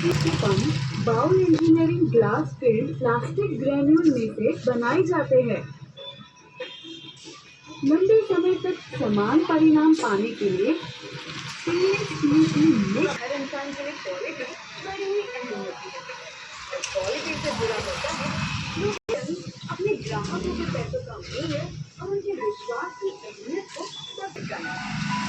ये pump bowl engineering glass filled plastic granule में से बनाए जाते हैं। लंबे समय तक समान परिणाम पाने के लिए स्टेनलेस स्टील की मिक्स हर इंसान के लिए क्वालिटी बड़ी ही अहम होती है। और क्वालिटी से जुड़ा होता है लोग अपने ग्राहकों के पैसों का मूल्य और उनके विश्वास की अहमियत को समझना।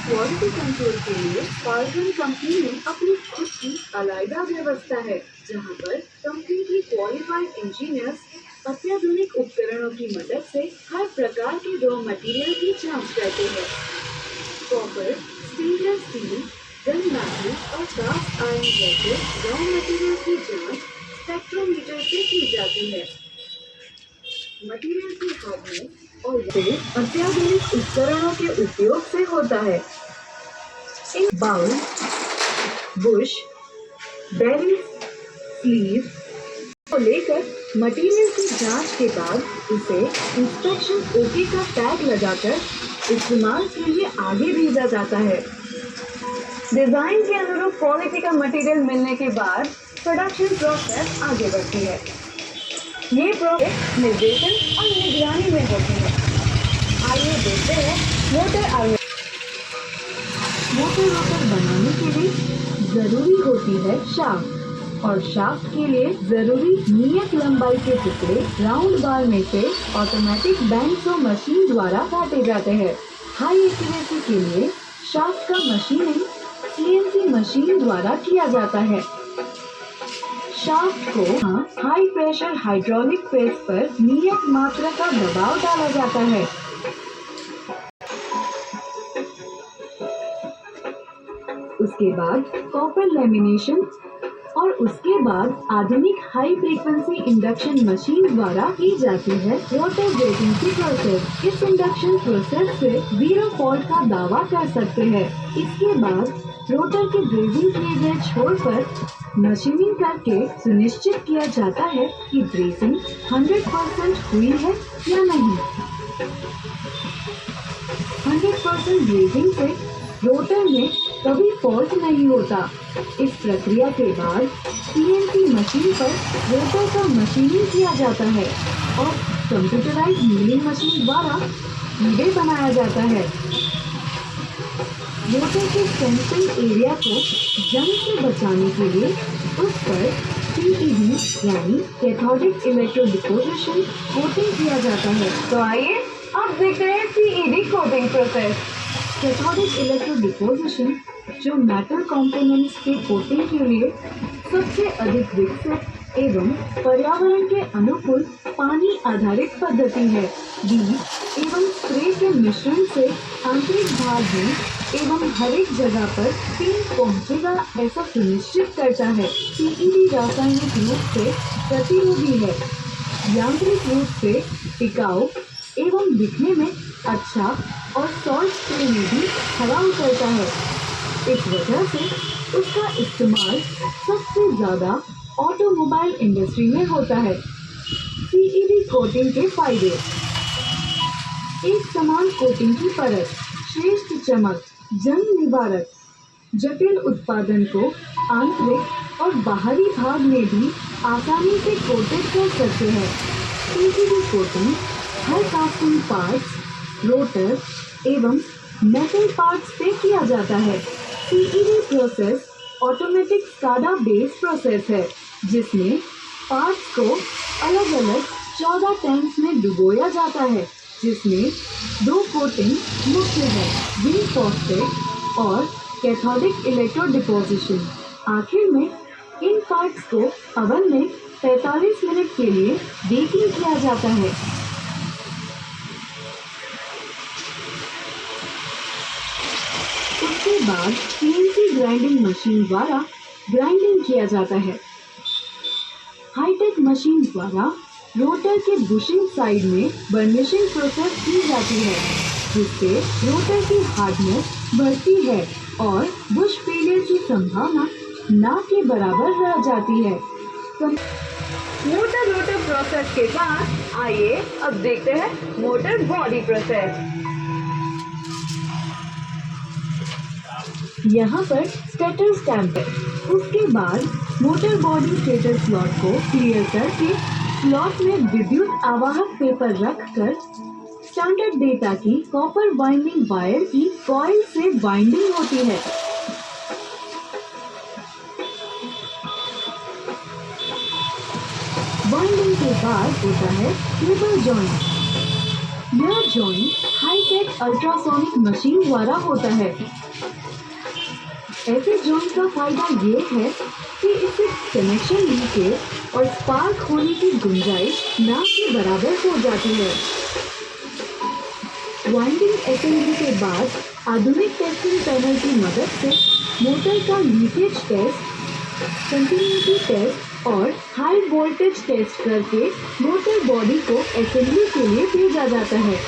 क्वालिटी कंट्रोल के लिए कार्बन कंपनी में अपनी खुद की अलग व्यवस्था है, जहां पर कंप्लीटली क्वालिफाइड इंजीनियर्स अत्याधुनिक उपकरणों की मदद से हर प्रकार के रॉ मटेरियल की जांच करते हैं। Copper, stainless steel, gun metal और कास्ट आयरन जैसे रॉ मटेरियल की जांच स्पेक्ट्रोमीटर से की जाती है। मटेरियल की हार्डनेस और वेट अत्याधुनिक उपकरणों के उपयोग से होता है। इन बाउल, बुश, बैरल, स्लीव को लेकर मटेरियल की जांच के बाद उसे इंस्पेक्शन ओके का टैग लगाकर इस्तेमाल के लिए आगे भेजा जाता है। डिजाइन के अनुरूप क्वालिटी का मटेरियल मिलने के बाद प्रोडक्शन प्रोसेस आगे बढ़ती है। ये प्रोसेस निर्देशन और निगरानी में होती है। आइए देखते हैं मोटर रोटर बनाने के लिए जरूरी होती है शाफ्ट, और शाफ्ट के लिए जरूरी नियत लंबाई के टुकड़े राउंड बार में से ऑटोमेटिक बैंड्सो मशीन द्वारा काटे जाते हैं। हाई एक्यूरेसी के लिए शाफ्ट का मशीनिंग सीएनसी मशीन द्वारा किया जाता है। शाफ्ट को हाई प्रेशर हाइड्रोलिक प्रेस पर नियत मात्रा का दबाव डाला जाता है। उसके बाद कॉपर लेमिनेशन और उसके बाद आधुनिक हाई फ्रीक्वेंसी इंडक्शन मशीन द्वारा की जाती है रोटर ब्रेकिंग की प्रोसेस। इस इंडक्शन प्रोसेस से जीरो फॉल्ट का दावा कर सकते हैं। इसके बाद रोटर के ब्रेजिंग किए गए छोर पर मशीनिंग करके सुनिश्चित किया जाता है कि ब्रेजिंग 100% हुई है या नहीं। 100% ब्रेजिंग से रोटर में कभी फॉल्ट नहीं होता। इस प्रक्रिया के बाद सीएनसी मशीन पर रोटर का मशीनिंग किया जाता है और कंप्यूटराइज्ड मिलिंग मशीन द्वारा हीरे बनाया जाता है। रोटर के सेंसिंग एरिया को जंग से बचाने के लिए उस पर सीईडी यानी कैथोडिक इलेक्ट्रोड डिपोजिशन कोटिंग किया जाता है। तो आइए अब देखते हैं CED coating process. Cathodic electrode deposition जो मेटल कंपोनेंट्स के कोटिंग के लिए सबसे अधिक विकसित एवं पर्यावरण के अनुकूल पानी आधारित पद्धति है। बीज एवं स्प्रे के मिश्रण से आंतरिक भाग में एवं हर एक जगह पर तेल पहुंचेगा ऐसा सुनिश्चित करता है। सीईडी रासायनिक रूप से प्रतिरोधी है, यांत्रिक रूप से टिकाऊ एवं दिखने में अच्छा और सॉल्ट स्प्रे में भी हवा उतरता है। इस वजह से उसका इस्तेमाल सबसे ज्यादा ऑटोमोबाइल इंडस्ट्री में होता है। सीईडी कोटिंग के फायदे: एक समान कोटिंग की परत, श्रेष्ठ चमक, जंग निवारक, जटिल उत्पादन को आंतरिक और बाहरी भाग में भी आसानी से कोटेड कर सकते हैं। सीईडी कोटिंग हर कास्टिंग पार्ट्स, रोटर एवं मेटल पार्ट्स पे किया जाता है। CED process automatic SCADA based process है, जिसमें पार्ट्स को अलग अलग 14 टैंक्स में डुबोया जाता है, जिसमें 2 कोटिंग मुख्य है, जिंक फॉस्फेट और कैथोडिक इलेक्ट्रोड डिपोजिशन। आखिर में इन पार्ट्स को ओवन में 45 मिनट के लिए बेकिंग किया जाता है। उसके बाद सीएनसी ग्राइंडिंग मशीन द्वारा ग्राइंडिंग किया जाता है। हाईटेक मशीन द्वारा रोटर के बुशिंग साइड में बर्निशिंग प्रोसेस की जाती है, जिससे रोटर की हार्डनेस बढ़ती है और बुश फेलियर की संभावना ना के बराबर रह जाती है। मोटर रोटर प्रोसेस के बाद आइए अब देखते हैं मोटर बॉडी प्रोसेस। यहाँ पर स्टेटर स्टैम्प है, उसके बाद मोटर बॉडी स्टेटर स्लॉट को क्लियर करके स्लॉट में विद्युत आवाहक पेपर रखकर स्टैंडर्ड डेटा की कॉपर वाइंडिंग वायर की कॉइल से वाइंडिंग होती है। वाइंडिंग के बाद होता है केबल जॉइंट। यह जॉइंट हाईटेक अल्ट्रासोनिक मशीन द्वारा होता है। ऐसे जॉइंट का फायदा ये है कि इससे कनेक्शन लीकेज और स्पार्क होने की गुंजाइश ना के बराबर हो जाती है। वाइंडिंग असेंबली के बाद आधुनिक टेस्टिंग पैनल की मदद से मोटर का लीकेज टेस्ट, कंटिन्यूटी टेस्ट और हाई वोल्टेज टेस्ट करके मोटर बॉडी को असेंबली के लिए भेजा जाता है,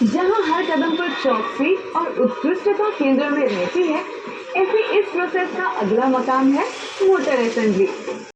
जहां हर कदम पर चौकसी और उत्कृष्टता केंद्र में रहती है। ऐसे इस प्रोसेस का अगला मकाम है मोटर असेंबली।